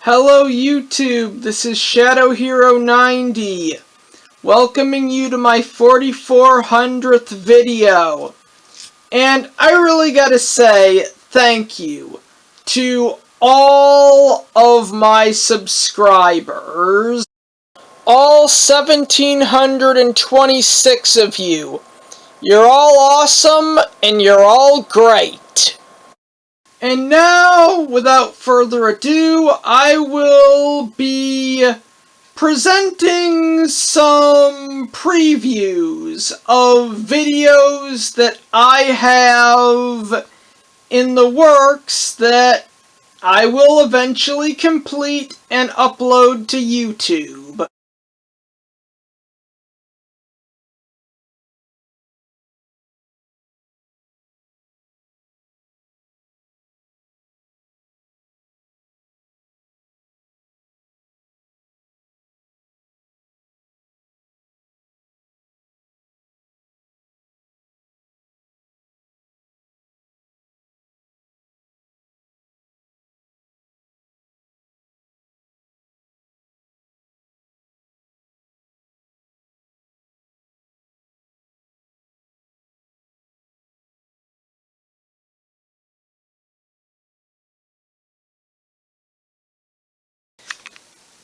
Hello YouTube, this is shadowhero90, welcoming you to my 4400th video. And I really gotta say thank you to all of my subscribers, all 1726 of you. You're all awesome and you're all great. And now, without further ado, I will be presenting some previews of videos that I have in the works that I will eventually complete and upload to YouTube.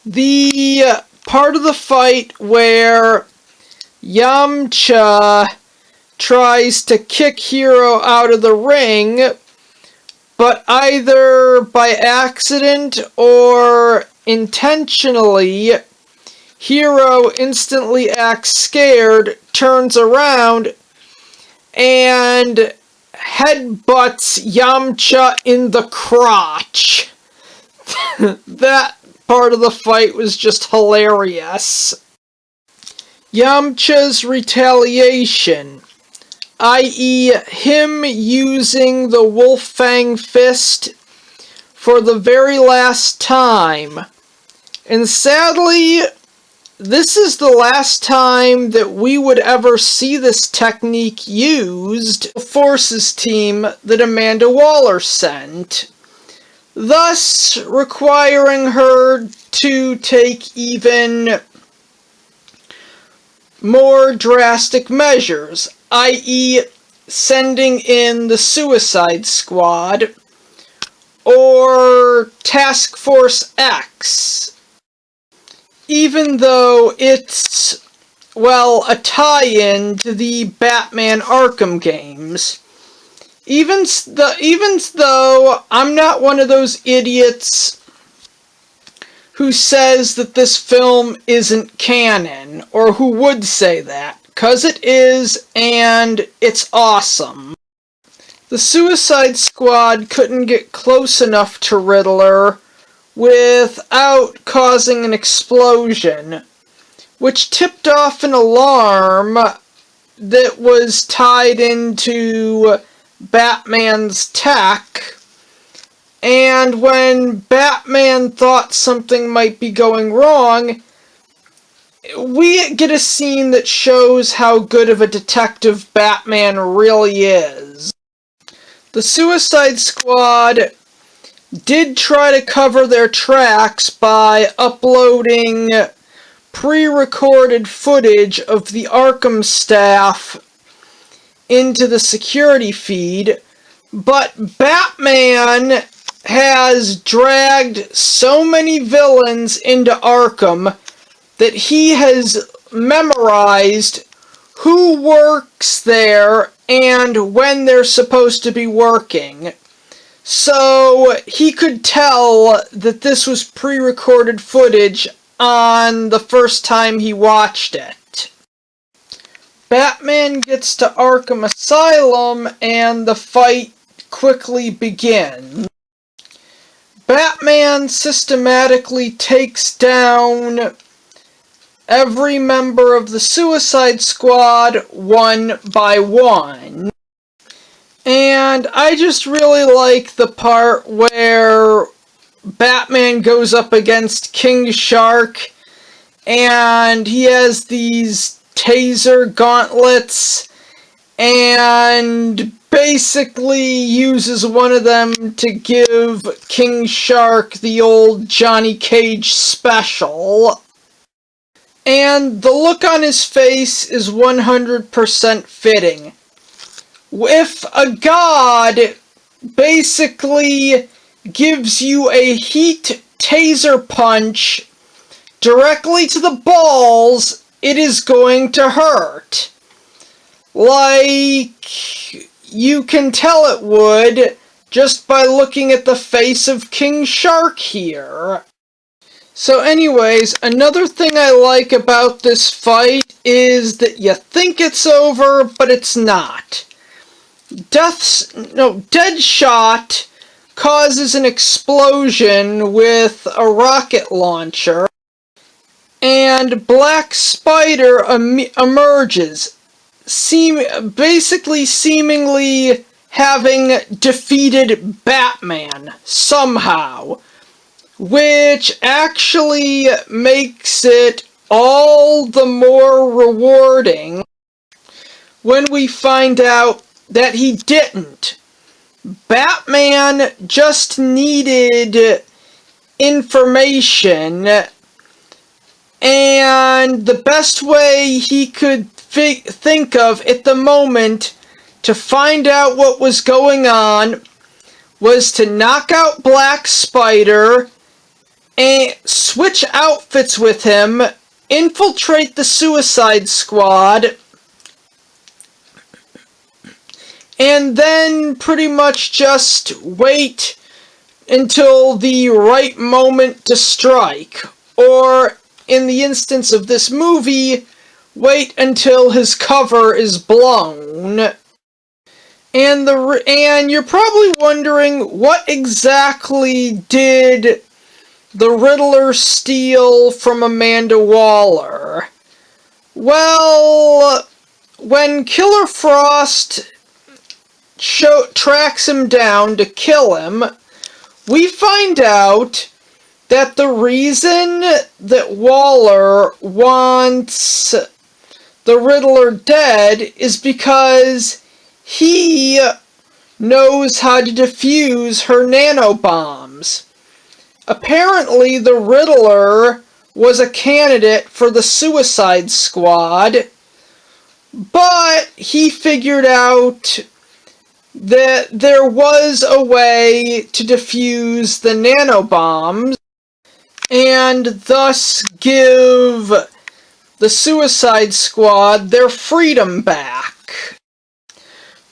The part of the fight where Yamcha tries to kick Hero out of the ring, but either by accident or intentionally, Hero instantly acts scared, turns around, and headbutts Yamcha in the crotch. That part of the fight was just hilarious. Yamcha's retaliation, i.e. him using the Wolf Fang Fist for the very last time. And sadly, this is the last time that we would ever see this technique used. The Forces team that Amanda Waller sent, thus requiring her to take even more drastic measures, i.e. sending in the Suicide Squad or Task Force X, even though it's, well, a tie-in to the Batman Arkham games. Even though I'm not one of those idiots who says that this film isn't canon, or who would say that, 'cause it is, and it's awesome. The Suicide Squad couldn't get close enough to Riddler without causing an explosion, which tipped off an alarm that was tied into Batman's tech. And when Batman thought something might be going wrong, we get a scene that shows how good of a detective Batman really is. The Suicide Squad did try to cover their tracks by uploading pre-recorded footage of the Arkham staff into the security feed, but Batman has dragged so many villains into Arkham that he has memorized who works there and when they're supposed to be working. So he could tell that this was pre-recorded footage on the first time he watched it. Batman gets to Arkham Asylum and the fight quickly begins. Batman systematically takes down every member of the Suicide Squad one by one. And I just really like the part where Batman goes up against King Shark and he has these taser gauntlets and basically uses one of them to give King Shark the old Johnny Cage special. And the look on his face is 100% fitting. If a god basically gives you a heat taser punch directly to the balls, it is going to hurt. Like, you can tell it would just by looking at the face of King Shark here. So anyways, another thing I like about this fight is that you think it's over, but it's not. Deadshot causes an explosion with a rocket launcher, and Black Spider emerges, seemingly having defeated Batman somehow, which actually makes it all the more rewarding when we find out that he didn't. Batman just needed information, and the best way he could think of at the moment to find out what was going on was to knock out Black Spider and switch outfits with him, infiltrate the Suicide Squad, and then pretty much just wait until the right moment to strike. Or, in the instance of this movie, wait until his cover is blown. And you're probably wondering, what exactly did the Riddler steal from Amanda Waller? Well, when Killer Frost tracks him down to kill him, we find out that the reason that Waller wants the Riddler dead is because he knows how to defuse her nanobombs. Apparently, the Riddler was a candidate for the Suicide Squad, but he figured out that there was a way to defuse the nanobombs and thus give the Suicide Squad their freedom back.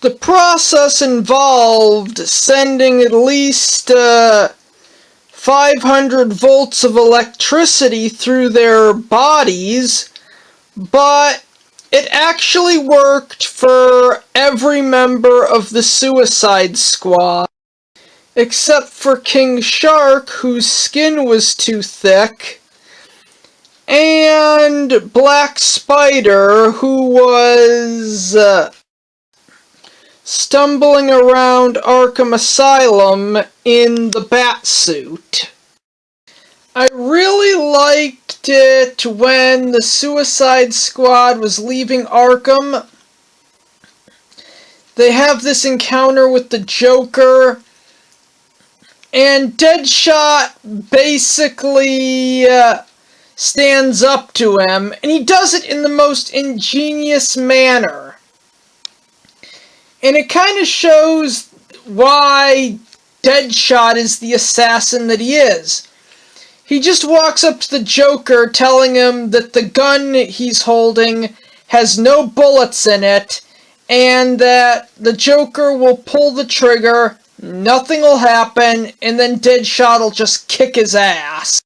The process involved sending at least 500 volts of electricity through their bodies, but it actually worked for every member of the Suicide Squad, except for King Shark, whose skin was too thick, and Black Spider, who was stumbling around Arkham Asylum in the Batsuit. I really liked it when the Suicide Squad was leaving Arkham. They have this encounter with the Joker, and Deadshot basically stands up to him, and he does it in the most ingenious manner. And it kind of shows why Deadshot is the assassin that he is. He just walks up to the Joker telling him that the gun he's holding has no bullets in it, and that the Joker will pull the trigger, nothing will happen, and then Deadshot will just kick his ass.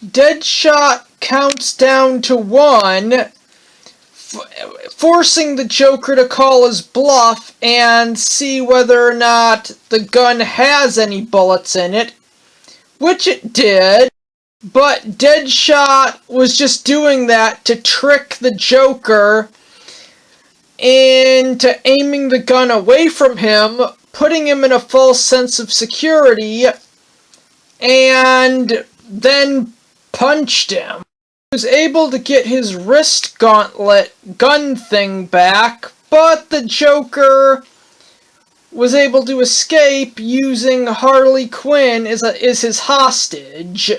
Deadshot counts down to 1, forcing the Joker to call his bluff and see whether or not the gun has any bullets in it, which it did, but Deadshot was just doing that to trick the Joker into aiming the gun away from him, putting him in a false sense of security, and then punched him. He was able to get his wrist gauntlet gun thing back, but the Joker was able to escape using Harley Quinn as his hostage.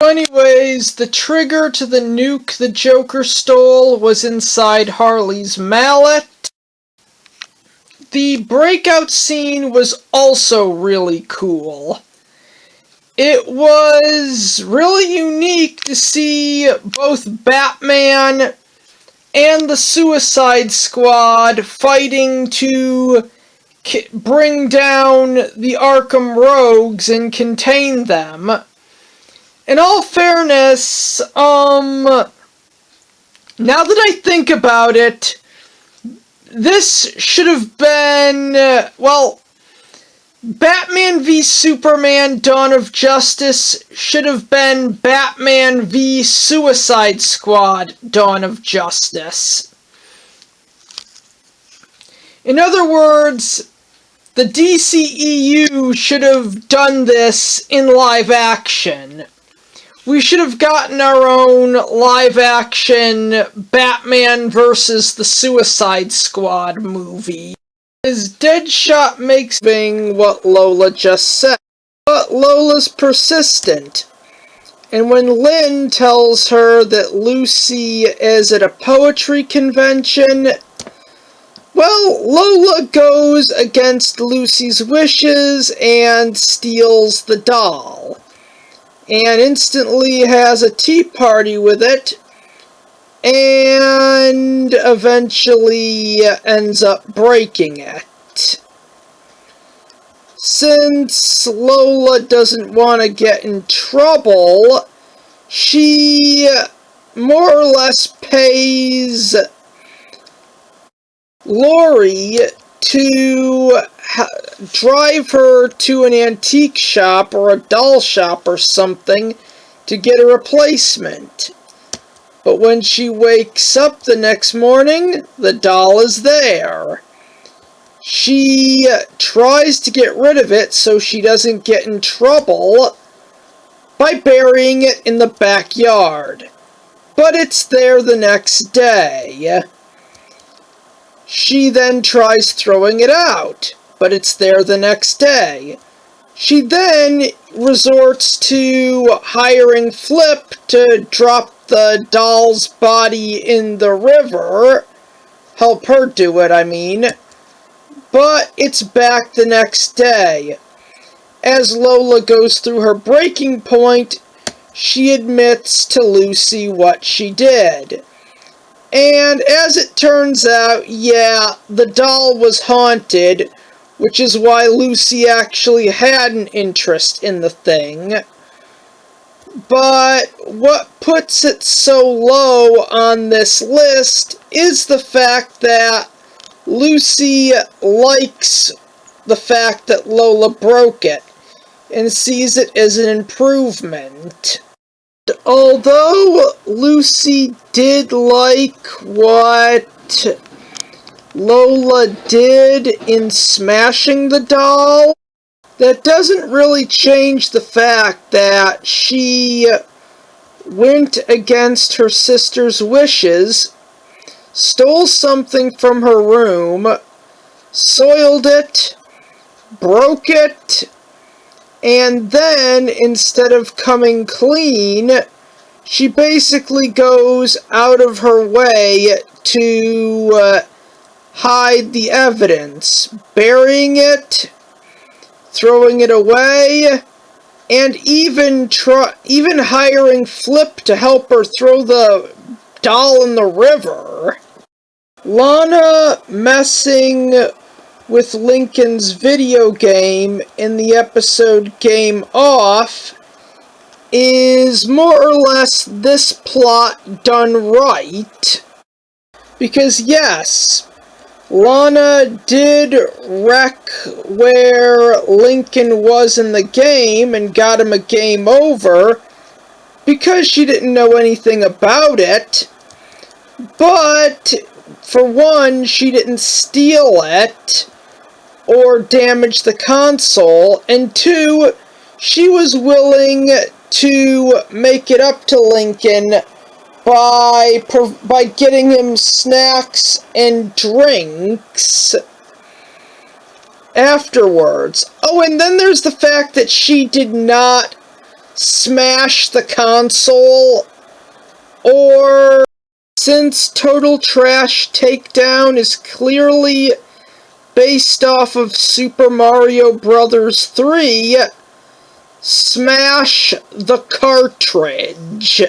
Anyways, the trigger to the nuke the Joker stole was inside Harley's mallet. The breakout scene was also really cool. It was really unique to see both Batman and the Suicide Squad fighting to bring down the Arkham Rogues and contain them. In all fairness, now that I think about it, this should have been, Batman v Superman Dawn of Justice should have been Batman v Suicide Squad Dawn of Justice. In other words, the DCEU should have done this in live action. We should have gotten our own live-action Batman vs. the Suicide Squad movie. As Deadshot makes what Lola just said. But Lola's persistent. And when Lynn tells her that Lucy is at a poetry convention, well, Lola goes against Lucy's wishes and steals the doll. And instantly has a tea party with it, and eventually ends up breaking it. Since Lola doesn't want to get in trouble, she more or less pays Lori to drive her to an antique shop or a doll shop or something to get a replacement. But when she wakes up the next morning, the doll is there. She tries to get rid of it so she doesn't get in trouble by burying it in the backyard. But it's there the next day. She then tries throwing it out, but it's there the next day. She then resorts to hiring Flip to drop the doll's body in the river. Help her do it, I mean. But it's back the next day. As Lola goes through her breaking point, she admits to Lucy what she did. And as it turns out, yeah, the doll was haunted, which is why Lucy actually had an interest in the thing. But what puts it so low on this list is the fact that Lucy likes the fact that Lola broke it, and sees it as an improvement. Although Lucy did like what Lola did in smashing the doll, that doesn't really change the fact that she went against her sister's wishes, stole something from her room, soiled it, broke it, and then, instead of coming clean, she basically goes out of her way to hide the evidence, burying it, throwing it away, and even hiring Flip to help her throw the doll in the river. Lana messing with Lincoln's video game in the episode Game Off is more or less this plot done right. Because yes, Lana did wreck where Lincoln was in the game and got him a game over because she didn't know anything about it. But for one, she didn't steal it or damage the console, and two, she was willing to make it up to Lincoln by getting him snacks and drinks. afterwards. Oh, and then there's the fact that she did not smash the console, or, since Total Trash Takedown is clearly based off of Super Mario Bros. 3, smash the cartridge.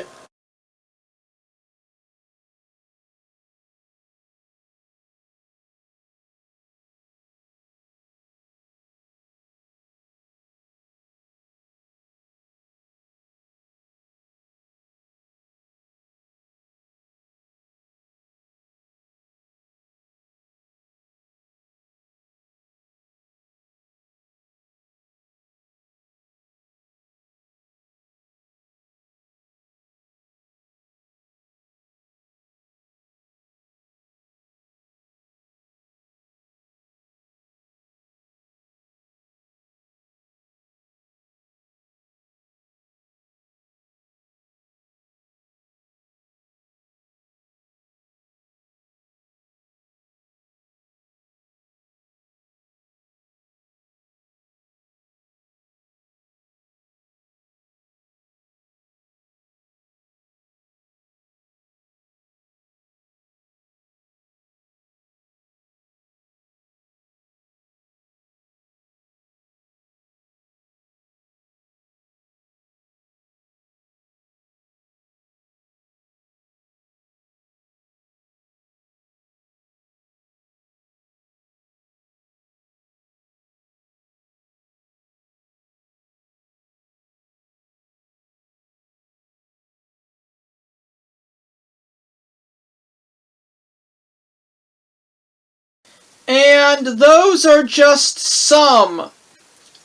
And those are just some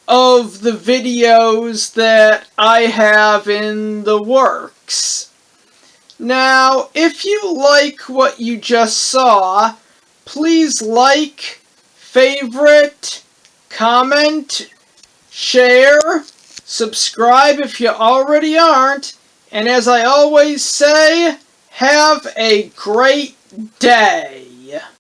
of the videos that I have in the works. Now, if you like what you just saw, please like, favorite, comment, share, subscribe if you already aren't, and as I always say, have a great day.